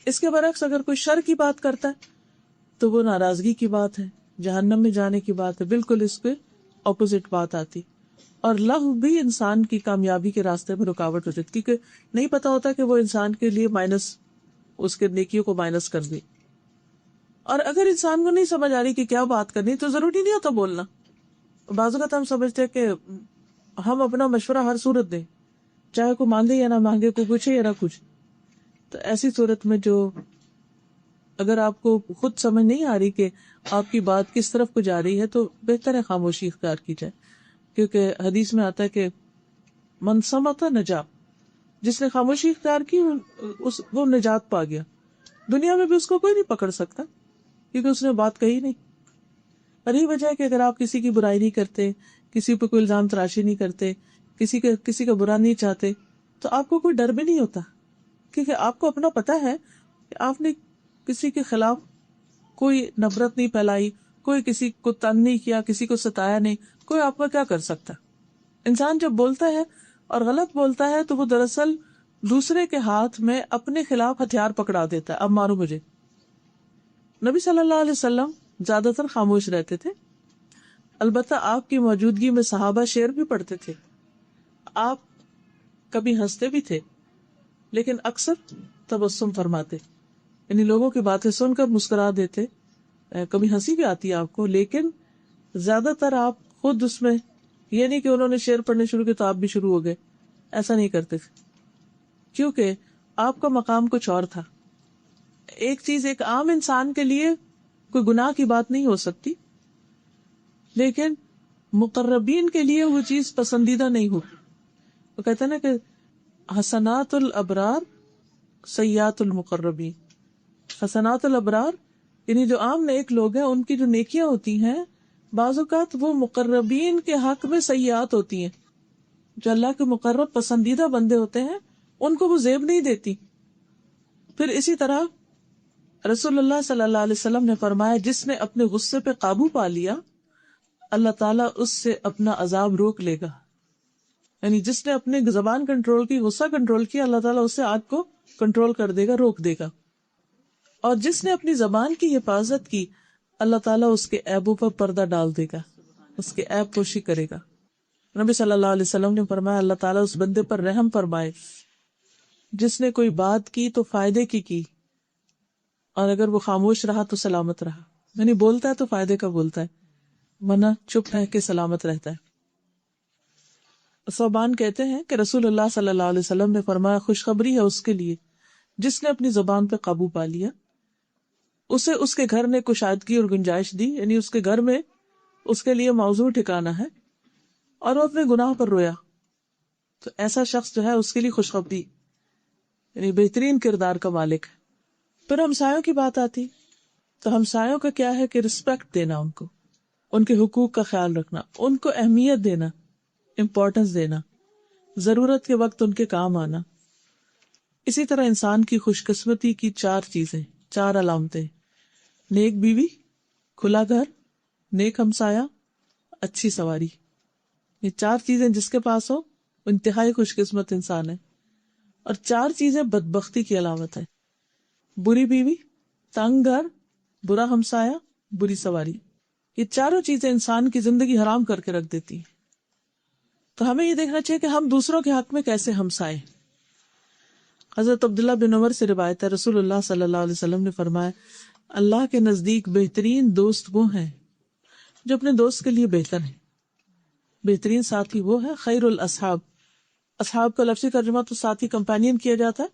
اس کے برعکس اگر کوئی شر کی بات کرتا ہے تو وہ ناراضگی کی بات ہے، جہنم میں جانے کی بات ہے، بالکل اس کے اپوزٹ بات آتی. اور لغو بھی انسان کی کامیابی کے راستے میں رکاوٹ ہو جاتی، کیونکہ نہیں پتا ہوتا کہ وہ انسان کے لیے مائنس، اس کے نیکیوں کو مائنس کر دے. اور اگر انسان کو نہیں سمجھ آ رہی کہ کیا بات کرنی تو ضروری نہیں ہوتا بولنا. بعض اوقات ہم سمجھتے ہیں کہ ہم اپنا مشورہ ہر صورت دیں، چاہے کوئی مانگے یا نہ مانگے، کوئی پوچھے یا نہ کچھ. تو ایسی صورت میں جو اگر آپ کو خود سمجھ نہیں آ رہی کہ آپ کی بات کس طرف کو جا رہی ہے تو بہتر ہے خاموشی اختیار کی جائے، کیونکہ حدیث میں آتا ہے کہ من صمت نجا، جس نے خاموشی اختیار کی وہ نجات پا گیا. دنیا میں بھی اس کو کوئی نہیں پکڑ سکتا کیونکہ اس نے بات کہی نہیں. اور یہی وجہ ہے کہ اگر آپ کسی کی برائی نہیں کرتے، کسی پہ کوئی الزام تراشی نہیں کرتے، کسی کا برا نہیں چاہتے، تو آپ کو کوئی ڈر بھی نہیں ہوتا، کیونکہ آپ کو اپنا پتہ ہے کہ آپ نے کسی کے خلاف کوئی نفرت نہیں پھیلائی، کوئی کسی کو تنگ نہیں کیا، کسی کو ستایا نہیں، کوئی آپ کا کیا کر سکتا. انسان جب بولتا ہے اور غلط بولتا ہے تو وہ دراصل دوسرے کے ہاتھ میں اپنے خلاف ہتھیار پکڑا دیتا ہے، اب مارو مجھے. نبی صلی اللہ علیہ وسلم زیادہ تر خاموش رہتے تھے، البتہ آپ کی موجودگی میں صحابہ شعر بھی پڑھتے تھے. آپ کبھی ہنستے بھی تھے لیکن اکثر تبسم فرماتے، یعنی لوگوں کی باتیں سن کر مسکرا دیتے. کبھی ہنسی بھی آتی ہے آپ کو، لیکن زیادہ تر آپ خود اس میں، یہ نہیں کہ انہوں نے شعر پڑھنے شروع کیے تو آپ بھی شروع ہو گئے، ایسا نہیں کرتے تھے، کیونکہ آپ کا مقام کچھ اور تھا. ایک چیز ایک عام انسان کے لیے کوئی گناہ کی بات نہیں ہو سکتی، لیکن مقربین کے لیے وہ چیز پسندیدہ نہیں ہو. وہ کہتے ہیں نا کہ حسنات الابرار سیئات المقربین. حسنات الابرار یعنی جو عام نیک لوگ ہیں ان کی جو نیکیاں ہوتی ہیں بعض اوقات وہ مقربین کے حق میں سیئات ہوتی ہیں. جو اللہ کے مقرب پسندیدہ بندے ہوتے ہیں ان کو وہ زیب نہیں دیتی. پھر اسی طرح رسول اللہ صلی اللہ علیہ وسلم نے فرمایا جس نے اپنے غصے پہ قابو پا لیا اللہ تعالیٰ اس سے اپنا عذاب روک لے گا. یعنی جس نے اپنی زبان کنٹرول کی، غصہ کنٹرول کیا، اللہ تعالیٰ اس سے آگ کو کنٹرول کر دے گا، روک دے گا. اور جس نے اپنی زبان کی حفاظت کی اللہ تعالیٰ اس کے عیبوں پر پردہ ڈال دے گا، اس کے عیب پوشی کرے گا. نبی صلی اللہ علیہ وسلم نے فرمایا اللہ تعالیٰ اس بندے پر رحم فرمائے جس نے کوئی بات کی تو فائدے کی اور اگر وہ خاموش رہا تو سلامت رہا. یعنی بولتا ہے تو فائدے کا بولتا ہے، ورنہ چپ رہ کے سلامت رہتا ہے. صوبان کہتے ہیں کہ رسول اللہ صلی اللہ علیہ وسلم نے فرمایا خوشخبری ہے اس کے لیے جس نے اپنی زبان پہ قابو پا لیا، اسے اس کے گھر نے کشادگی اور گنجائش دی، یعنی اس کے گھر میں اس کے لیے موضوع ٹھکانا ہے، اور وہ اپنے گناہ پر رویا. تو ایسا شخص جو ہے اس کے لیے خوشخبری، یعنی بہترین کردار کا مالک ہے. پھر ہمسایوں کی بات آتی تو ہمسایوں کا کیا ہے کہ رسپیکٹ دینا، ان کو ان کے حقوق کا خیال رکھنا، ان کو اہمیت دینا، امپورٹنس دینا، ضرورت کے وقت ان کے کام آنا. اسی طرح انسان کی خوش قسمتی کی 4 چیزیں، 4 علامتیں: نیک بیوی، کھلا گھر، نیک ہمسایہ، اچھی سواری. یہ 4 چیزیں جس کے پاس ہو انتہائی خوش قسمت انسان ہے. اور 4 چیزیں بدبختی کی علامت ہے: بری بیوی، تنگ گھر، برا ہمسایہ، بری سواری۔ یہ چاروں چیزیں انسان کی زندگی حرام کر کے رکھ دیتی ہیں۔ تو ہمیں یہ دیکھنا چاہیے کہ ہم دوسروں کے حق میں کیسے ہمسائے۔ حضرت عبداللہ بن عمر سے روایت ہے، رسول اللہ صلی اللہ علیہ وسلم نے فرمایا، اللہ کے نزدیک بہترین دوست وہ ہیں جو اپنے دوست کے لیے بہتر ہیں۔ بہترین ساتھی وہ ہے خیر الاصحاب۔ اصحاب کا لفظی ترجمہ تو ساتھی، کمپینین کیا جاتا ہے،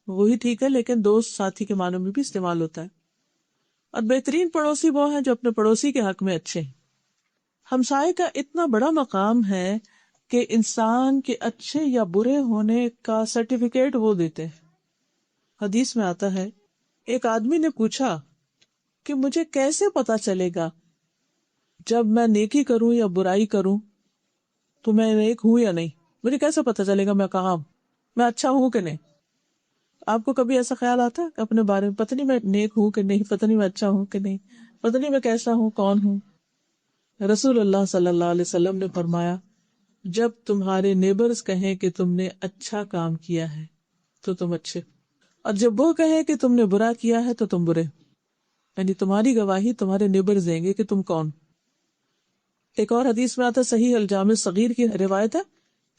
وہی ٹھیک ہے، لیکن دوست ساتھی کے معنوں میں بھی استعمال ہوتا ہے۔ اور بہترین پڑوسی وہ ہیں جو اپنے پڑوسی کے حق میں اچھے ہیں۔ ہمسائے کا اتنا بڑا مقام ہے کہ انسان کے اچھے یا برے ہونے کا سرٹیفکیٹ وہ دیتے ہیں۔ حدیث میں آتا ہے، ایک آدمی نے پوچھا کہ مجھے کیسے پتا چلے گا جب میں نیکی کروں یا برائی کروں تو میں نیک ہوں یا نہیں؟ مجھے کیسے پتا چلے گا میں کہاں ہوں، میں اچھا ہوں کہ نہیں؟ آپ کو کبھی ایسا خیال آتا ہے اپنے بارے میں، پتہ نہیں میں نیک ہوں کہ نہیں، پتہ نہیں میں اچھا ہوں کہ نہیں، پتہ نہیں میں کیسا ہوں، کون ہوں؟ رسول اللہ صلی اللہ علیہ وسلم نے فرمایا، جب تمہارے نیبرز کہیں کہ تم نے اچھا کام کیا ہے تو تم اچھے، اور جب وہ کہیں کہ تم نے برا کیا ہے تو تم برے، یعنی تمہاری گواہی تمہارے نیبرز دیں گے کہ تم کون۔ ایک اور حدیث میں آتا ہے، صحیح الجامع صغیر کی روایت ہے،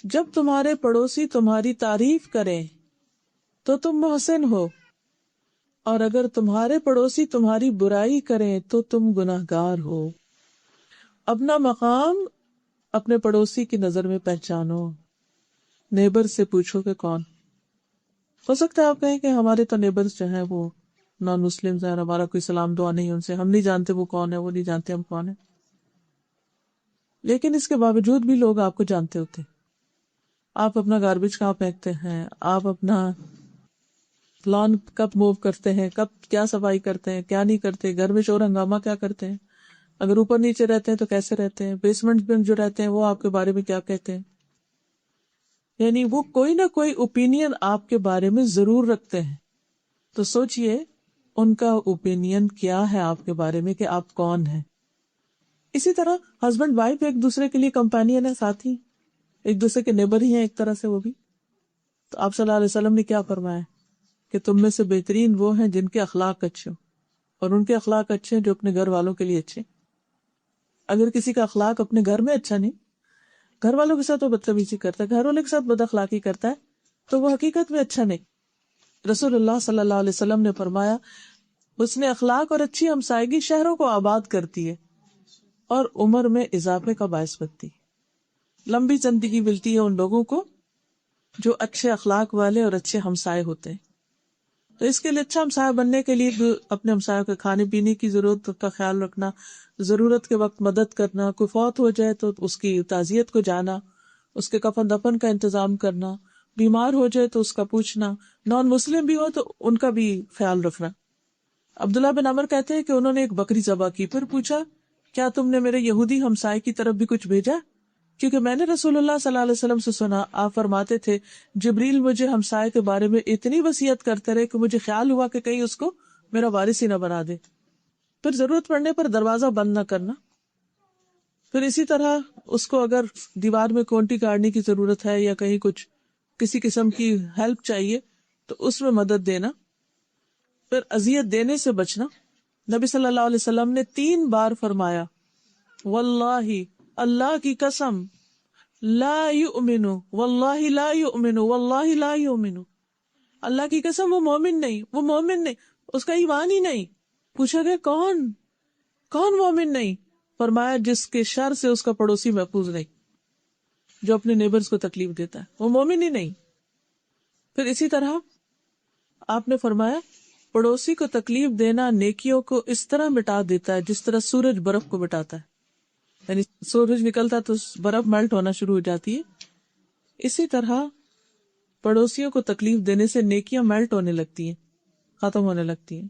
جب تمہارے پڑوسی تمہاری تعریف کریں تو تم محسن ہو، اور اگر تمہارے پڑوسی تمہاری برائی کریں تو تم گناہگار ہو۔ اپنا مقام اپنے پڑوسی کی نظر میں پہچانو، نیبر سے پوچھو کہ کون۔ ہو سکتا ہے آپ کہیں کہ ہمارے تو نیبرز جو ہیں وہ نان مسلم ہیں، ہمارا کوئی سلام دعا نہیں ان سے، ہم نہیں جانتے وہ کون ہے، وہ نہیں جانتے ہم کون ہیں، لیکن اس کے باوجود بھی لوگ آپ کو جانتے ہوتے۔ آپ اپنا گاربیج کہاں پھینکتے ہیں، آپ اپنا لان کب موو کرتے ہیں، کب کیا صفائی کرتے ہیں، کیا نہیں کرتے، گھر میں شور ہنگامہ کیا کرتے ہیں، اگر اوپر نیچے رہتے ہیں تو کیسے رہتے ہیں، بیسمنٹ میں جو رہتے ہیں وہ آپ کے بارے میں کیا کہتے ہیں، یعنی وہ کوئی نہ کوئی اوپینین آپ کے بارے میں ضرور رکھتے ہیں۔ تو سوچئے ان کا اوپینین کیا ہے آپ کے بارے میں، کہ آپ کون ہیں۔ اسی طرح ہسبینڈ وائف ایک دوسرے کے لیے کمپینین ہے، ساتھی، ایک دوسرے کے نیبر ہی ہیں ایک طرح سے وہ بھی۔ تو آپ صلی اللہ علیہ وسلم نے کیا فرمایا کہ تم میں سے بہترین وہ ہیں جن کے اخلاق اچھے ہوں، اور ان کے اخلاق اچھے ہیں جو اپنے گھر والوں کے لیے اچھے۔ اگر کسی کا اخلاق اپنے گھر میں اچھا نہیں، گھر والوں کے ساتھ وہ بدتمیزی کرتا ہے، گھر والوں کے ساتھ بد اخلاقی کرتا ہے، تو وہ حقیقت میں اچھا نہیں۔ رسول اللہ صلی اللہ علیہ وسلم نے فرمایا، اس نے اخلاق اور اچھی ہمسائیگی شہروں کو آباد کرتی ہے اور عمر میں اضافے کا باعث بنتی ہے۔ لمبی زندگی ملتی ہے ان لوگوں کو جو اچھے اخلاق والے اور اچھے ہمسائے ہوتے ہیں۔ تو اس کے لیے اچھا ہمسایہ بننے کے لیے اپنے ہمسایوں کے کھانے پینے کی ضرورت کا خیال رکھنا، ضرورت کے وقت مدد کرنا، کوئی فوت ہو جائے تو اس کی تعزیت کو جانا، اس کے کفن دفن کا انتظام کرنا، بیمار ہو جائے تو اس کا پوچھنا، نان مسلم بھی ہو تو ان کا بھی خیال رکھنا۔ عبداللہ بن عمر کہتے ہیں کہ انہوں نے ایک بکری ذبح کی، پھر پوچھا، کیا تم نے میرے یہودی ہمسائے کی طرف بھی کچھ بھیجا؟ کیونکہ میں نے رسول اللہ صلی اللہ علیہ وسلم سے سنا، آپ فرماتے تھے، جبریل مجھے ہمسائے کے بارے میں اتنی وصیت کرتے رہے کہ مجھے خیال ہوا کہ کہیں اس کو میرا وارث ہی نہ بنا دے۔ پھر ضرورت پڑنے پر دروازہ بند نہ کرنا۔ پھر اسی طرح اس کو اگر دیوار میں کونٹی کاٹنے کی ضرورت ہے یا کہیں کچھ کسی قسم کی ہیلپ چاہیے تو اس میں مدد دینا۔ پھر اذیت دینے سے بچنا۔ نبی صلی اللہ علیہ وسلم نے 3 بار فرمایا، واللہ، اللہ کی قسم، لا یؤمن، واللہ لا یؤمن، واللہ لا یؤمن، اللہ کی قسم وہ مومن نہیں، وہ مومن نہیں، اس کا ایمان ہی نہیں۔ پوچھا گیا کون مومن نہیں؟ فرمایا جس کے شر سے اس کا پڑوسی محفوظ نہیں، جو اپنے نیبرز کو تکلیف دیتا ہے، وہ مومن ہی نہیں۔ پھر اسی طرح آپ نے فرمایا پڑوسی کو تکلیف دینا نیکیوں کو اس طرح مٹا دیتا ہے جس طرح سورج برف کو مٹاتا ہے، یعنی سورج نکلتا تو برف میلٹ ہونا شروع ہو جاتی ہے، اسی طرح پڑوسیوں کو تکلیف دینے سے نیکیاں میلٹ ہونے لگتی ہیں، ختم ہونے لگتی ہیں۔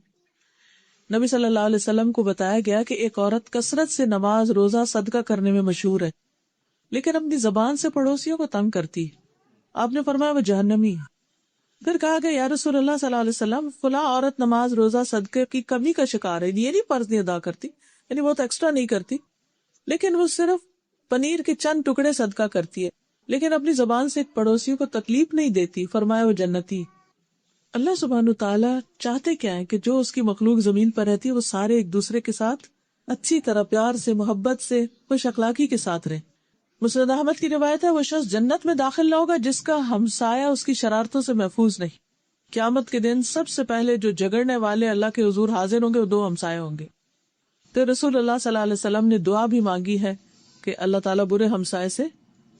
نبی صلی اللہ علیہ وسلم کو بتایا گیا کہ ایک عورت کثرت سے نماز، روزہ، صدقہ کرنے میں مشہور ہے، لیکن اپنی زبان سے پڑوسیوں کو تنگ کرتی ہے۔ آپ نے فرمایا وہ جہنمی ہے۔ پھر کہا گیا یا رسول اللہ صلی اللہ علیہ وسلم، فلاں عورت نماز، روزہ، صدقے کی کمی کا شکار ہے، یہ نہیں فرض نہیں ادا کرتی، یعنی وہ تو ایکسٹرا نہیں کرتی، لیکن وہ صرف پنیر کے چند ٹکڑے صدقہ کرتی ہے، لیکن اپنی زبان سے ایک پڑوسیوں کو تکلیف نہیں دیتی، فرمایا وہ جنتی۔ اللہ سبحانہ تعالیٰ چاہتے کیا ہے کہ جو اس کی مخلوق زمین پر رہتی ہے وہ سارے ایک دوسرے کے ساتھ اچھی طرح پیار سے، محبت سے، خوش اخلاقی کے ساتھ رہیں۔ مسند احمد کی روایت ہے، وہ شخص جنت میں داخل نہ ہوگا جس کا ہمسایہ اس کی شرارتوں سے محفوظ نہیں۔ قیامت کے دن سب سے پہلے جو جگڑنے والے اللہ کے حضور حاضر ہوں گے وہ 2 ہمسائے ہوں گے۔ تو رسول اللہ صلی اللہ علیہ وسلم نے دعا بھی مانگی ہے کہ اللہ تعالیٰ برے ہمسائے سے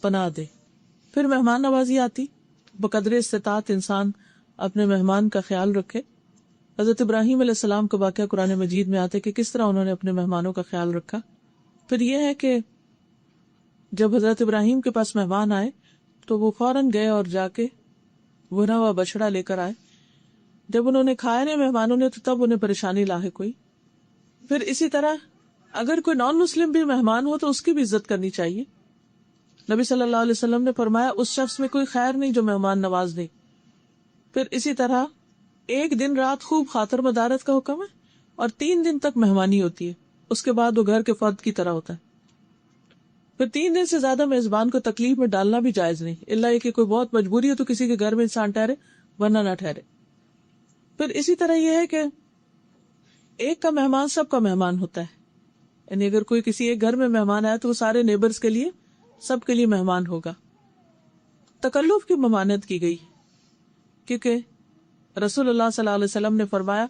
پناہ دے۔ پھر مہمان نوازی آتی، بقدر استطاعت انسان اپنے مہمان کا خیال رکھے۔ حضرت ابراہیم علیہ السلام کا واقعہ قرآن مجید میں آتے کہ کس طرح انہوں نے اپنے مہمانوں کا خیال رکھا۔ پھر یہ ہے کہ جب حضرت ابراہیم کے پاس مہمان آئے تو وہ فوراً گئے اور جا کے بھنا ہوا بچڑا لے کر آئے۔ جب انہوں نے کھایا نہیں مہمانوں نے تو تب انہیں پریشانی لاحق ہوئی۔ پھر اسی طرح اگر کوئی نان مسلم بھی مہمان ہو تو اس کی بھی عزت کرنی چاہیے۔ نبی صلی اللہ علیہ وسلم نے فرمایا اس شخص میں کوئی خیر نہیں جو مہمان نواز نہیں۔ پھر اسی طرح 1 دن رات خوب خاطر مدارت کا حکم ہے اور 3 دن تک مہمانی ہوتی ہے، اس کے بعد وہ گھر کے فرد کی طرح ہوتا ہے۔ پھر 3 دن سے زیادہ میزبان کو تکلیف میں ڈالنا بھی جائز نہیں، الا یہ کہ کوئی بہت مجبوری ہو تو کسی کے گھر میں انسان ٹھہرے ورنہ نہ ٹھہرے۔ پھر اسی طرح یہ ہے کہ ایک کا مہمان سب کا مہمان ہوتا ہے، یعنی اگر کوئی کسی ایک گھر میں مہمان آیا تو وہ سارے نیبرز کے لیے، سب کے لیے مہمان ہوگا۔ تکلف کی ممانعت کی گئی کیونکہ رسول اللہ صلی اللہ علیہ وسلم نے فرمایا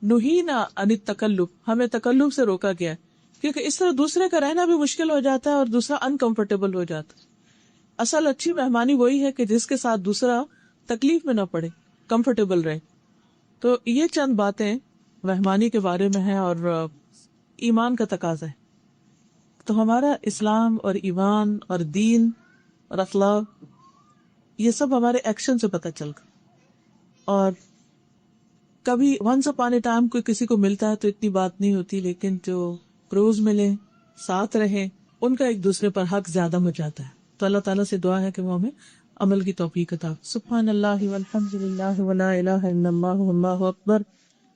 نہینا عن التکلف، ہمیں تکلف سے روکا گیا ہے کیونکہ اس طرح دوسرے کا رہنا بھی مشکل ہو جاتا ہے اور دوسرا انکمفرٹیبل ہو جاتا ہے۔ اصل اچھی مہمانی وہی ہے کہ جس کے ساتھ دوسرا تکلیف میں نہ پڑے، کمفرٹیبل رہے۔ تو یہ چند باتیں مہمانی کے بارے میں ہیں اور ایمان کا تقاضا ہے۔ تو ہمارا اسلام اور ایمان اور دین اور اخلاق یہ سب ہمارے ایکشن سے پتہ چل گا۔ اور کبھی ونس اپان اے ٹائم کوئی کسی کو ملتا ہے تو اتنی بات نہیں ہوتی، لیکن جو روز ملے، ساتھ رہے، ان کا ایک دوسرے پر حق زیادہ ہو جاتا ہے۔ تو اللہ تعالیٰ سے دعا ہے کہ وہ ہمیں عمل کی توفیق عطا۔ سبحان اللہ والحمد للہ ولا الہ الا اللہ واللہ اکبر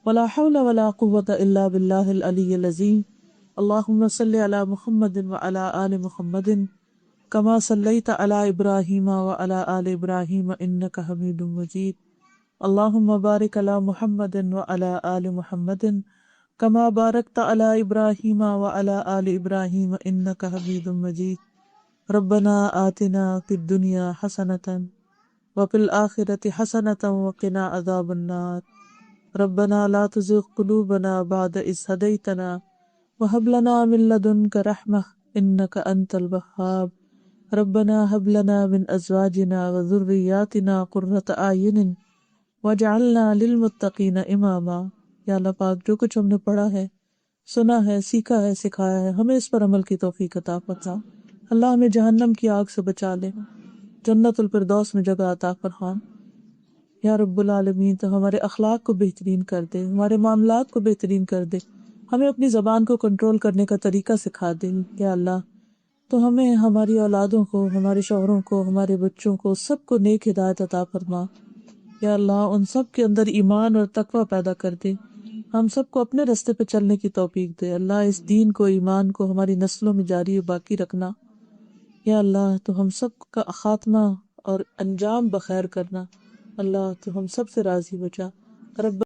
ولا حول ولا قوة الا باللہ العلی العظیم۔ اللہم صلی علی محمد وعلی آل محمد کما صلیت علی ابراہیم وعلی آل ابراہیم انک حمید مجید۔ اللہم بارک علی محمد وعلی آل محمد کما بارکت علی ابراہیم وعلی آل ابراہیم انک حمید مجید۔ ربنا آتنا فی الدنیا حسنۃ وفی الآخرۃ حسنۃ وقنا عذاب النار۔ ربنا لا تزغ قلوبنا بعد اذ ہدیتنا وہب لنا من لدنک رحمۃ انک انت الوہاب۔ ربنا ہب لنا من ازواجنا وذریاتنا قرۃ اعین وجعلنا للمتقین اماما۔ یا اللہ پاک جو کچھ ہم نے پڑھا ہے، سنا ہے، سیکھا ہے، سکھایا ہے، ہمیں اس پر عمل کی توفیق عطا فرما۔ اللہ ہمیں جہنم کی آگ سے بچا لے، جنت الفردوس میں جگہ عطا فرما۔ یا رب العالمین تو ہمارے اخلاق کو بہترین کر دے، ہمارے معاملات کو بہترین کر دے، ہمیں اپنی زبان کو کنٹرول کرنے کا طریقہ سکھا دے۔ یا اللہ تو ہمیں، ہماری اولادوں کو، ہمارے شوہروں کو، ہمارے بچوں کو، سب کو نیک ہدایت عطا فرما۔ یا اللہ ان سب کے اندر ایمان اور تقوی پیدا کر دے، ہم سب کو اپنے راستے پہ چلنے کی توفیق دے۔ اللہ اس دین کو، ایمان کو ہماری نسلوں میں جاری و باقی رکھنا۔ یا اللہ تو ہم سب کا خاتمہ اور انجام بخیر کرنا۔ اللہ تو ہم سب سے راضی ہو جا۔ رب